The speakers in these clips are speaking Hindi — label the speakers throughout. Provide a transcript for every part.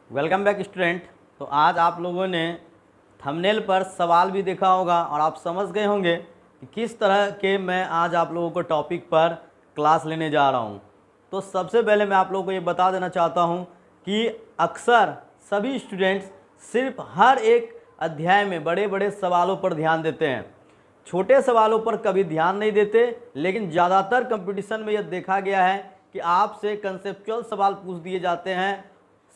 Speaker 1: Welcome back student. तो आज आप लोगों ने थंबनेल पर सवाल भी देखा होगा और आप समझ गए होंगे कि किस तरह के मैं आज आप लोगों को टॉपिक पर क्लास लेने जा रहा हूं। तो सबसे पहले मैं आप लोगों को ये बता देना चाहता हूं कि अक्सर सभी स्टूडेंट्स सिर्फ हर एक अध्याय में बड़े बड़े सवालों पर ध्यान देते हैं, छोटे सवालों पर कभी ध्यान नहीं देते। लेकिन ज़्यादातर कंपटीशन में यह देखा गया है कि आपसे कंसेप्चुअल सवाल पूछ दिए जाते हैं।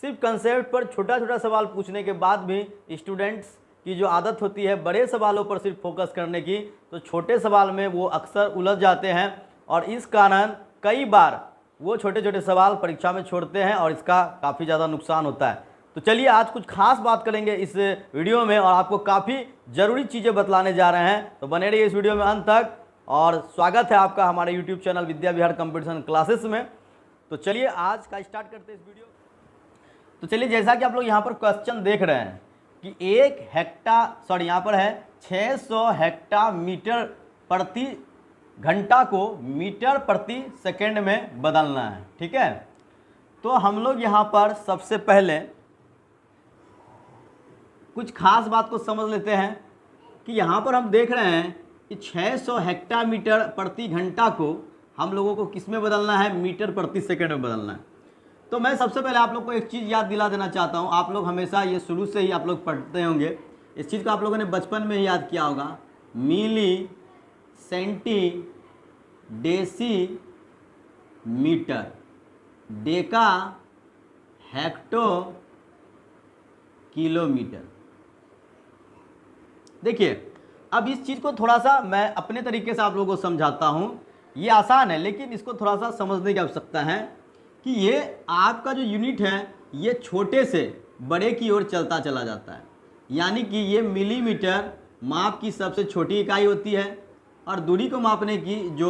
Speaker 1: सिर्फ कंसेप्ट पर छोटा छोटा सवाल पूछने के बाद भी स्टूडेंट्स की जो आदत होती है बड़े सवालों पर सिर्फ फोकस करने की, तो छोटे सवाल में वो अक्सर उलझ जाते हैं और इस कारण कई बार वो छोटे छोटे सवाल परीक्षा में छोड़ते हैं और इसका काफ़ी ज़्यादा नुकसान होता है। तो चलिए आज कुछ खास बात करेंगे इस वीडियो में और आपको काफ़ी ज़रूरी चीज़ें बतलाने जा रहे हैं। तो बने रहिए इस वीडियो में अंत तक और स्वागत है आपका हमारे YouTube channel Vidya Vihar competition classes में। तो चलिए आज का स्टार्ट करते हैं इस वीडियो। तो चलिए जैसा कि आप लोग यहाँ पर क्वेश्चन देख रहे हैं कि यहाँ पर है 600 हेक्टामीटर प्रति घंटा को मीटर प्रति सेकंड में बदलना है। ठीक है, तो हम लोग यहाँ पर सबसे पहले कुछ खास बात को समझ लेते हैं कि यहाँ पर हम देख रहे हैं कि 600 हेक्टामीटर प्रति घंटा को हम लोगों को किस में बदलना है, मीटर प्रति सेकंड में बदलना है। तो मैं सबसे पहले आप लोग को एक चीज़ याद दिला देना चाहता हूँ। आप लोग हमेशा ये शुरू से ही आप लोग पढ़ते होंगे, इस चीज़ को आप लोगों ने बचपन में ही याद किया होगा। Milli centi deci metre, deca hecto kilometre. देखिए अब इस चीज़ को थोड़ा सा मैं अपने तरीके से आप लोगों को समझाता हूँ। ये आसान है लेकिन इसको थोड़ा सा समझने की आवश्यकता है कि ये आपका जो यूनिट है ये छोटे से बड़े की ओर चलता चला जाता है। यानी कि ये मिलीमीटर माप की सबसे छोटी इकाई होती है और दूरी को मापने की जो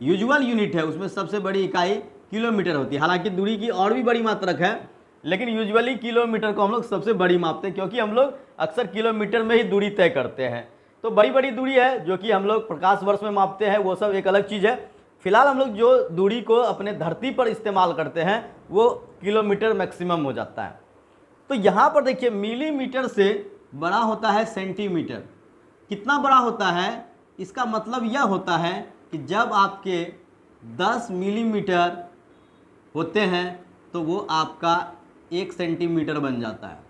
Speaker 1: यूजुअल यूनिट है उसमें सबसे बड़ी इकाई किलोमीटर होती है। हालांकि दूरी की और भी बड़ी मात्रक है लेकिन यूजुअली किलोमीटर को हम लोग सबसे बड़ी मापते हैं क्योंकि हम लोग अक्सर किलोमीटर में ही दूरी तय करते हैं। तो बड़ी बड़ी दूरी है जो कि हम लोग प्रकाश वर्ष में मापते हैं, वो सब एक अलग चीज़ है। फिलहाल हम लोग जो दूरी को अपने धरती पर इस्तेमाल करते हैं वो किलोमीटर मैक्सिमम हो जाता है। तो यहाँ पर देखिए मिलीमीटर से बड़ा होता है सेंटीमीटर। कितना बड़ा होता है, इसका मतलब यह होता है कि जब आपके 10 मिलीमीटर होते हैं तो वो आपका 1 सेंटीमीटर बन जाता है।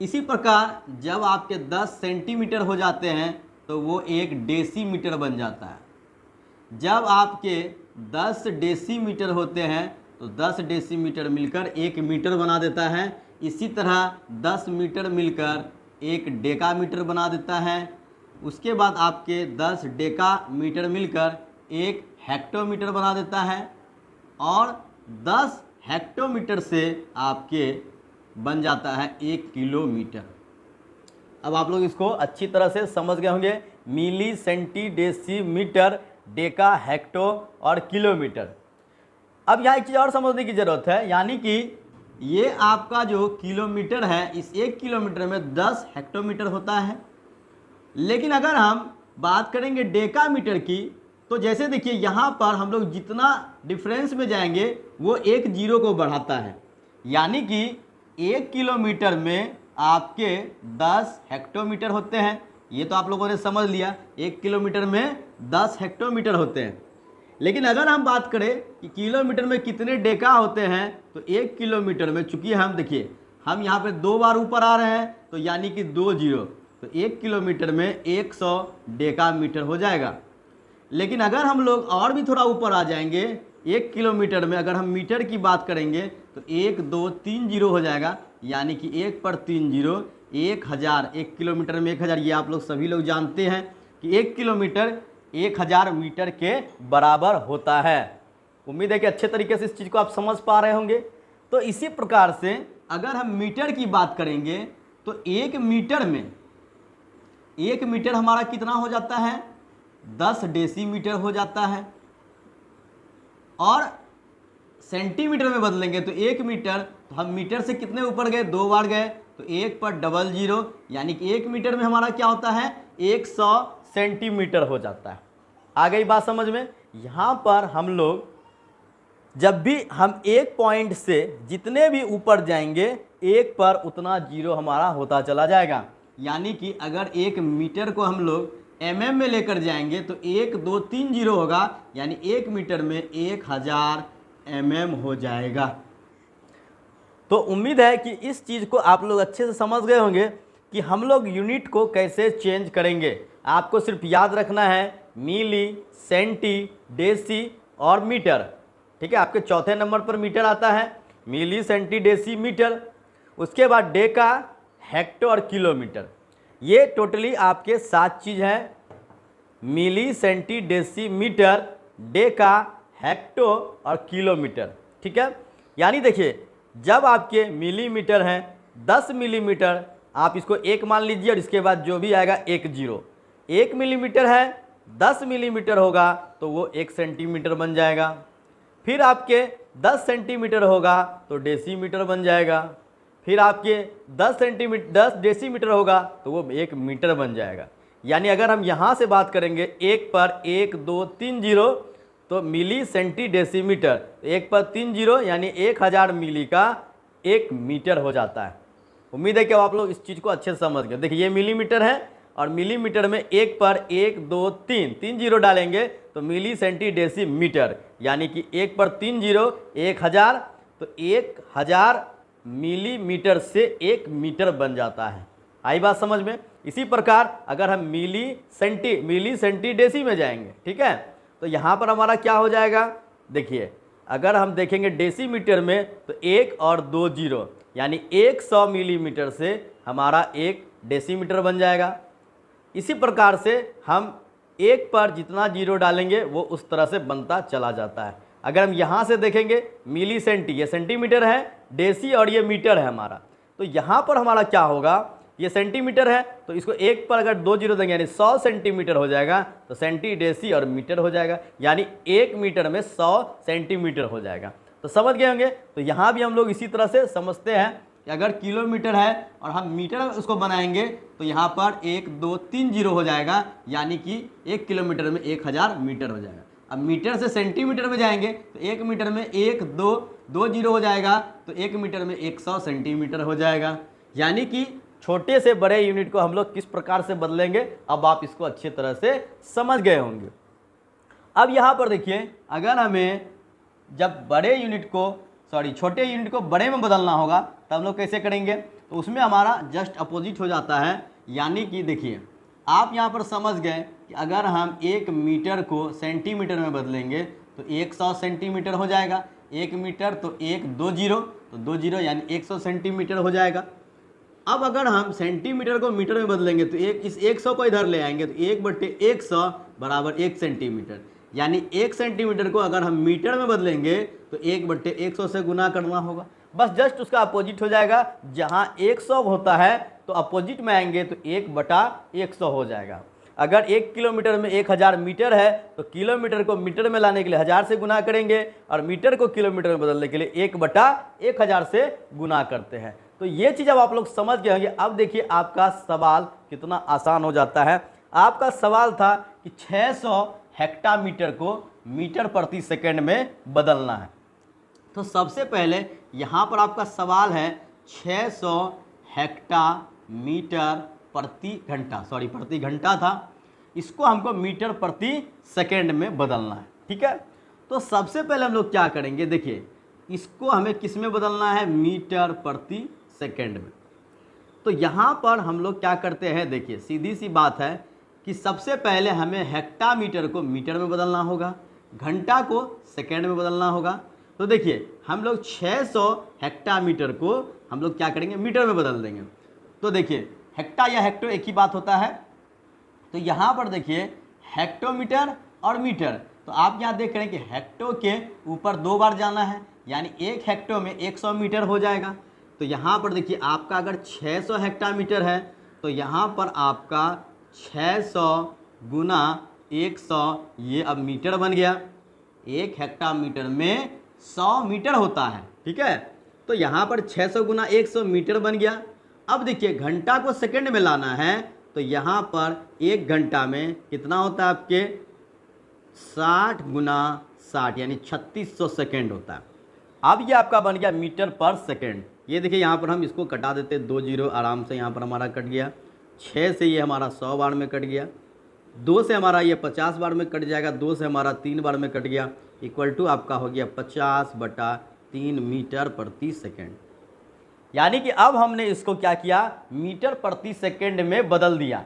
Speaker 1: इसी प्रकार जब आपके 10 सेंटीमीटर हो जाते हैं तो वो 1 डेसीमीटर बन जाता है। जब आपके 10 डेसीमीटर होते हैं तो 10 डेसीमीटर मिलकर 1 मीटर बना देता है। इसी तरह 10 मीटर मिलकर 1 डेकामीटर बना देता है। उसके बाद आपके 10 डेकामीटर मिलकर 1 हेक्टोमीटर बना देता है और 10 हेक्टोमीटर से आपके बन जाता है 1 किलोमीटर। अब आप लोग इसको अच्छी तरह से समझ गए होंगे। मिली सेंटी डेसीमीटर, डेका हेक्टो और किलोमीटर। अब यहाँ एक चीज़ और समझने की ज़रूरत है, यानी कि ये आपका जो किलोमीटर है इस 1 किलोमीटर में 10 हेक्टोमीटर होता है। लेकिन अगर हम बात करेंगे डेकामीटर की तो जैसे देखिए यहाँ पर हम लोग जितना डिफरेंस में जाएंगे वो 1 जीरो को बढ़ाता है। यानी कि 1 किलोमीटर में आपके 10 हेक्टोमीटर होते हैं। ये तो आप लोगों ने समझ लिया, 1 किलोमीटर में 10 हेक्टोमीटर होते हैं। लेकिन अगर हम बात करें कि किलोमीटर में कितने डेका होते हैं तो 1 किलोमीटर में, चूंकि हम देखिए हम यहाँ पे 2 बार ऊपर आ रहे हैं तो यानी कि 2 जीरो, तो 1 किलोमीटर में 100 डेकामीटर हो जाएगा। लेकिन अगर हम लोग और भी थोड़ा ऊपर आ जाएंगे 1 किलोमीटर में, अगर हम मीटर की बात करेंगे तो 1 2 3 जीरो हो जाएगा। यानी कि 1 पर 3 जीरो 1000। 1 किलोमीटर में 1000, ये आप लोग सभी लोग जानते हैं कि 1 किलोमीटर 1000 मीटर के बराबर होता है। उम्मीद है कि अच्छे तरीके से इस चीज़ को आप समझ पा रहे होंगे। तो इसी प्रकार से अगर हम मीटर की बात करेंगे तो 1 मीटर में 1 मीटर हमारा कितना हो जाता है, 10 डेसीमीटर हो जाता है। और सेंटीमीटर में बदलेंगे तो 1 मीटर, तो हम मीटर से कितने ऊपर गए, 2 बार गए, तो 1 पर डबल जीरो, यानी कि 1 मीटर में हमारा क्या होता है, 100 सेंटीमीटर हो जाता है। आ गई बात समझ में। यहाँ पर हम लोग जब भी हम एक पॉइंट से जितने भी ऊपर जाएंगे एक पर उतना जीरो हमारा होता चला जाएगा। यानी कि अगर एक मीटर को हम लोग mm में लेकर जाएंगे तो 1 2 3 जीरो होगा, यानी 1 मीटर में 1000 mm हो जाएगा। तो उम्मीद है कि इस चीज़ को आप लोग अच्छे से समझ गए होंगे कि हम लोग यूनिट को कैसे चेंज करेंगे। आपको सिर्फ याद रखना है मिली, सेंटी, डेसी और मीटर। ठीक है, आपके चौथे नंबर पर मीटर आता है, मिली, सेंटी, डेसी, मीटर। उसके बाद डेका, हेक्टो और किलोमीटर। ये टोटली आपके 7 चीज़ हैं, milli, centi, deci, metre, deca, hecto और किलोमीटर। ठीक है, यानी देखिए जब आपके मिलीमीटर हैं 10 मिलीमीटर, आप इसको 1 मान लीजिए और इसके बाद जो भी आएगा 1 जीरो। 1 मिलीमीटर है 10 मिलीमीटर होगा तो वो 1 सेंटीमीटर बन जाएगा। फिर आपके 10 सेंटीमीटर होगा तो डेसीमीटर बन जाएगा। फिर आपके 10 डेसीमीटर होगा तो वो 1 मीटर बन जाएगा। यानी अगर हम यहाँ से बात करेंगे 1 पर 1 2 3 जीरो तो मिली, सेंटी, डेसीमीटर, 1 पर 3 जीरो यानी 1000 मिली का 1 मीटर हो जाता है। उम्मीद है कि आप लोग इस चीज़ को अच्छे से समझ गए। देखिए ये मिलीमीटर है और मिलीमीटर में 1 पर 1 2 3 जीरो डालेंगे तो मिली, सेंटी, डेसी, मीटर, यानी कि 1 पर 3 जीरो 1000, तो 1000 मिलीमीटर से 1 मीटर बन जाता है। आई बात समझ में। इसी प्रकार अगर हम मिली, सेंटी, डेसी में जाएंगे, ठीक है, तो यहाँ पर हमारा क्या हो जाएगा। देखिए अगर हम देखेंगे डेसीमीटर में तो 1 और 2 जीरो यानी 100 मिलीमीटर से हमारा 1 डेसीमीटर बन जाएगा। इसी प्रकार से हम 1 पर जितना जीरो डालेंगे वो उस तरह से बनता चला जाता है। अगर हम यहाँ से देखेंगे मिली, सेंटी, ये सेंटीमीटर है, डेसी और ये मीटर है हमारा, तो यहाँ पर हमारा क्या होगा, ये सेंटीमीटर है तो इसको 1 पर अगर 2 जीरो देंगे यानी 100 सेंटीमीटर हो जाएगा, तो सेंटी, डेसी और मीटर हो जाएगा, यानी 1 मीटर में 100 सेंटीमीटर हो जाएगा। तो समझ गए होंगे। तो यहाँ भी हम लोग इसी तरह से समझते हैं कि अगर किलोमीटर है और हम मीटर में उसको बनाएंगे तो यहाँ पर 1 2 3 जीरो हो जाएगा, यानी कि 1 किलोमीटर में 1000 मीटर हो जाएगा। अब मीटर से सेंटीमीटर में जाएंगे तो 1 मीटर में 1 2 जीरो हो जाएगा, तो 1 मीटर में 100 सेंटीमीटर हो जाएगा। यानी कि छोटे से बड़े यूनिट को हम लोग किस प्रकार से बदलेंगे, अब आप इसको अच्छी तरह से समझ गए होंगे। अब यहाँ पर देखिए अगर हमें जब छोटे यूनिट को बड़े में बदलना होगा तो हम लोग कैसे करेंगे, तो उसमें हमारा जस्ट अपोजिट हो जाता है। यानी कि देखिए आप यहाँ पर समझ गए कि अगर हम 1 मीटर को सेंटीमीटर में बदलेंगे तो 100 सेंटीमीटर हो जाएगा। 1 मीटर तो 1 2 जीरो, तो 2 जीरो यानी 100 सेंटीमीटर हो जाएगा। अब अगर हम सेंटीमीटर को मीटर में बदलेंगे तो इस 100 को इधर ले आएंगे तो 1/100 बराबर 1 सेंटीमीटर, यानी 1 सेंटीमीटर को अगर हम मीटर में बदलेंगे तो 1/100 से गुना करना होगा। बस जस्ट उसका अपोजिट हो जाएगा। जहाँ 100 होता है तो अपोजिट में आएंगे तो 1/100 हो जाएगा। अगर 1 किलोमीटर में 1000 मीटर है तो किलोमीटर को मीटर में लाने के लिए 1000 से गुना करेंगे और मीटर को किलोमीटर में बदलने के लिए 1/1000 से गुना करते हैं। तो ये चीज़ अब आप लोग समझ गए होंगे। अब देखिए आपका सवाल कितना आसान हो जाता है। आपका सवाल था कि 600 हेक्टामीटर को मीटर प्रति सेकंड में बदलना है। तो सबसे पहले यहाँ पर आपका सवाल है 600 हेक्टामीटर प्रति घंटा, प्रति घंटा था, इसको हमको मीटर प्रति सेकंड में बदलना है। ठीक है, तो सबसे पहले हम लोग क्या करेंगे, देखिए इसको हमें किस में बदलना है, मीटर प्रति सेकंड में। तो यहाँ पर हम लोग क्या करते हैं, देखिए सीधी सी बात है कि सबसे पहले हमें हेक्टामीटर को मीटर में बदलना होगा, घंटा को सेकंड में बदलना होगा। तो देखिए हम लोग 600 हेक्टामीटर को हम लोग क्या करेंगे, मीटर में बदल देंगे। तो देखिए हेक्टा या हेक्टो एक ही बात होता है। तो यहाँ पर देखिए हेक्टोमीटर और मीटर, तो आप यहाँ देख रहे हैं कि हेक्टो के ऊपर 2 बार जाना है, यानी 1 हेक्टो में 100 मीटर हो जाएगा। तो यहाँ पर देखिए आपका अगर 600 हेक्टामीटर है तो यहाँ पर आपका 600 गुना 100, ये अब मीटर बन गया। 1 हेक्टामीटर में 100 मीटर होता है। ठीक है, तो यहाँ पर 600 गुना 100 मीटर बन गया। अब देखिए घंटा को सेकंड में लाना है तो यहाँ पर 1 घंटा में कितना होता है आपके 60 गुना 60 यानी 3600 सेकेंड होता है। अब ये आपका बन गया मीटर पर सेकेंड। ये देखिए यहाँ पर हम इसको कटा देते, 2 जीरो आराम से यहाँ पर हमारा कट गया, 6 से ये हमारा 100 बार में कट गया, 2 से हमारा ये 50 बार में कट जाएगा, 2 से हमारा 3 बार में कट गया, इक्वल टू आपका हो गया 50/3 मीटर प्रति सेकेंड। यानी कि अब हमने इसको क्या किया, मीटर प्रति सेकेंड में बदल दिया।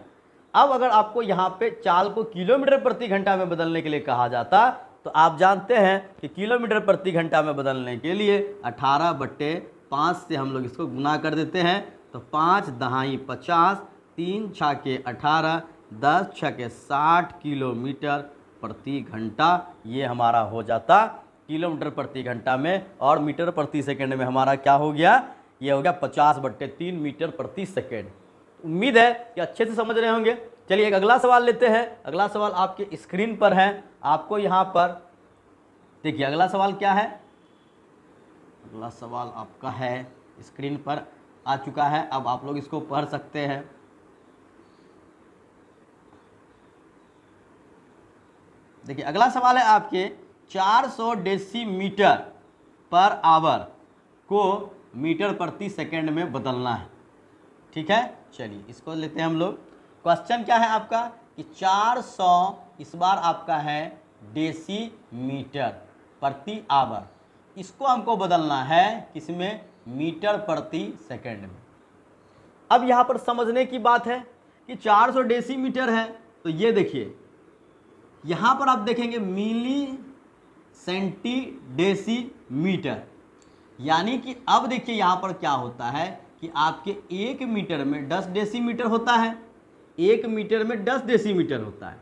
Speaker 1: अब अगर आपको यहाँ पे चाल को किलोमीटर प्रति घंटा में बदलने के लिए कहा जाता तो आप जानते हैं कि किलोमीटर प्रति घंटा में बदलने के लिए 18/5 से हम लोग इसको गुना कर देते हैं। तो 5 दहाई 50, 3 छाके 18, 10 छके 60 किलोमीटर प्रति घंटा ये हमारा हो जाता किलोमीटर प्रति घंटा में। और मीटर प्रति सेकेंड में हमारा क्या हो गया, ये हो गया 50/3 मीटर प्रति सेकेंड। उम्मीद है कि अच्छे से समझ रहे होंगे। चलिए एक अगला सवाल लेते हैं। अगला सवाल आपके स्क्रीन पर है, आपको यहाँ पर देखिए अगला सवाल क्या है। अगला सवाल आपका है स्क्रीन पर आ चुका है, अब आप लोग इसको पढ़ सकते हैं। देखिए अगला सवाल है आपके 400 डेसीमीटर पर आवर को मीटर प्रति सेकंड में बदलना है। ठीक है, चलिए इसको लेते हैं हम लोग। क्वेश्चन क्या है आपका कि 400 इस बार आपका है डेसीमीटर प्रति आवर, इसको हमको बदलना है किसमें, मीटर प्रति सेकंड में। अब यहाँ पर समझने की बात है कि 400 डेसीमीटर है, तो ये देखिए यहाँ पर आप देखेंगे मिली सेंटी डेसीमीटर, यानी कि अब देखिए यहाँ पर क्या होता है कि आपके 1 मीटर में 10 डेसीमीटर होता है, 1 मीटर में 10 डेसीमीटर होता है।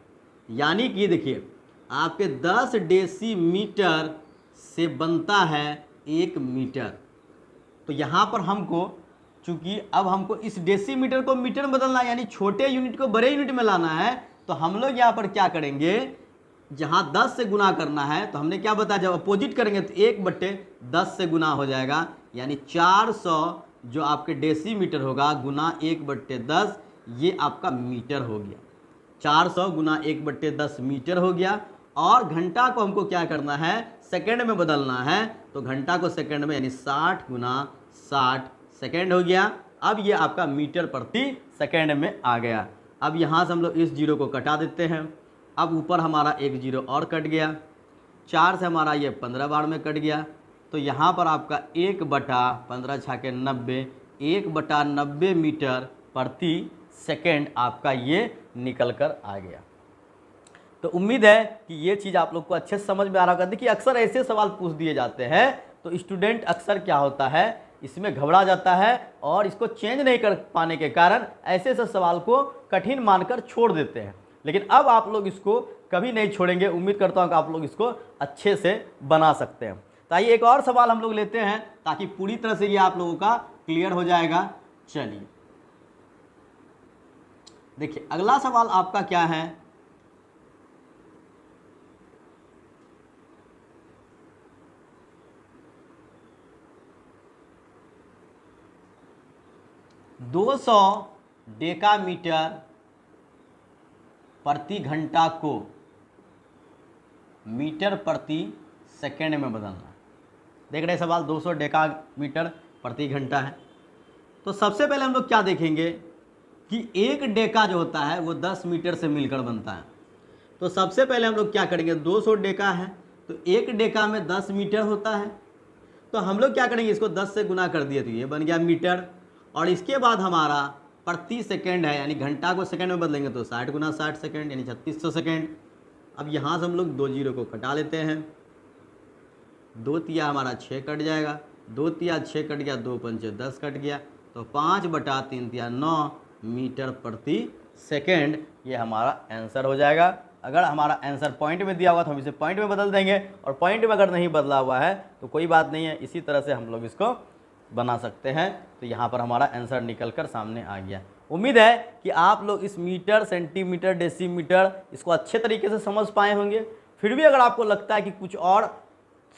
Speaker 1: यानी कि देखिए आपके 10 डेसीमीटर से बनता है 1 मीटर। तो यहाँ पर हमको चूँकि अब हमको इस डेसीमीटर को मीटर में बदलना है, यानी छोटे यूनिट को बड़े यूनिट में लाना है, तो हम लोग यहाँ पर क्या करेंगे, जहाँ 10 से गुना करना है तो हमने क्या बताया, जब अपोजिट करेंगे तो 1/10 से गुना हो जाएगा, यानी 400 जो आपके डेसीमीटर होगा गुना 1/10, ये आपका मीटर हो गया। 400 गुना 1/10 मीटर हो गया। और घंटा को हमको क्या करना है, सेकंड में बदलना है, तो घंटा को सेकंड में यानी 60 गुना 60 सेकंड हो गया। अब ये आपका मीटर प्रति सेकंड में आ गया। अब यहाँ से हम लोग इस जीरो को कटा देते हैं। अब ऊपर हमारा एक जीरो और कट गया, 4 से हमारा ये 15 बार में कट गया। तो यहाँ पर आपका 1/15 छाके 90, 1/90 मीटर प्रति सेकंड आपका ये निकल कर आ गया। तो उम्मीद है कि ये चीज़ आप लोग को अच्छे से समझ में आ रहा होगा। देखिए अक्सर ऐसे सवाल पूछ दिए जाते हैं तो स्टूडेंट अक्सर क्या होता है, इसमें घबरा जाता है और इसको चेंज नहीं कर पाने के कारण ऐसे सवाल को कठिन मानकर छोड़ देते हैं। लेकिन अब आप लोग इसको कभी नहीं छोड़ेंगे। उम्मीद करता हूँ कि आप लोग इसको अच्छे से बना सकते हैं। तो आइए एक और सवाल हम लोग लेते हैं ताकि पूरी तरह से ये आप लोगों का क्लियर हो जाएगा। चलिए देखिए अगला सवाल आपका क्या है, दो 200 डेकामीटर प्रति घंटा को मीटर प्रति सेकंड में बदलना। देख रहे सवाल 200 डेकामीटर प्रति घंटा है। तो सबसे पहले हम लोग क्या देखेंगे कि एक डेका जो होता है वो 10 मीटर से मिलकर बनता है। तो सबसे पहले हम लोग क्या करेंगे, 200 डेका है तो एक डेका में 10 मीटर होता है। तो हम लोग क्या करेंगे, इसको 10 से गुना कर दिए तो ये बन गया मीटर। और इसके बाद हमारा प्रति सेकंड है, यानी घंटा को सेकंड में बदलेंगे तो 60 गुना 60 सेकंड यानी 3600 सेकंड। अब यहाँ से हम लोग 2 जीरो को कटा लेते हैं, 2 तिया हमारा 6 कट जाएगा, 2 तिया 6 कट गया, 2 पंचे 10 कट गया, तो 5/3 तिया 9 मीटर प्रति सेकंड ये हमारा आंसर हो जाएगा। अगर हमारा आंसर पॉइंट में दिया हुआ तो हम इसे पॉइंट में बदल देंगे, और पॉइंट में अगर नहीं बदला हुआ है तो कोई बात नहीं है, इसी तरह से हम लोग इसको बना सकते हैं। तो यहाँ पर हमारा आंसर निकल कर सामने आ गया। उम्मीद है कि आप लोग इस मीटर, सेंटीमीटर, डेसीमीटर इसको अच्छे तरीके से समझ पाए होंगे। फिर भी अगर आपको लगता है कि कुछ और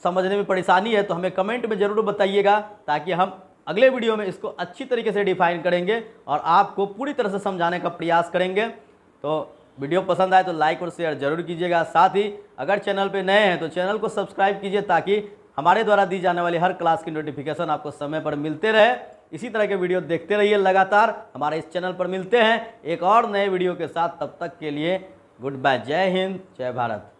Speaker 1: समझने में परेशानी है तो हमें कमेंट में ज़रूर बताइएगा, ताकि हम अगले वीडियो में इसको अच्छी तरीके से डिफाइन करेंगे और आपको पूरी तरह से समझाने का प्रयास करेंगे। तो वीडियो पसंद आए तो लाइक और शेयर जरूर कीजिएगा। साथ ही अगर चैनल पे नए हैं तो चैनल को सब्सक्राइब कीजिए ताकि हमारे द्वारा दी जाने वाली हर क्लास की नोटिफिकेशन आपको समय पर मिलते रहे। इसी तरह के वीडियो देखते रहिए लगातार हमारे इस चैनल पर। मिलते हैं एक और नए वीडियो के साथ, तब तक के लिए गुड बाय। जय हिंद, जय भारत।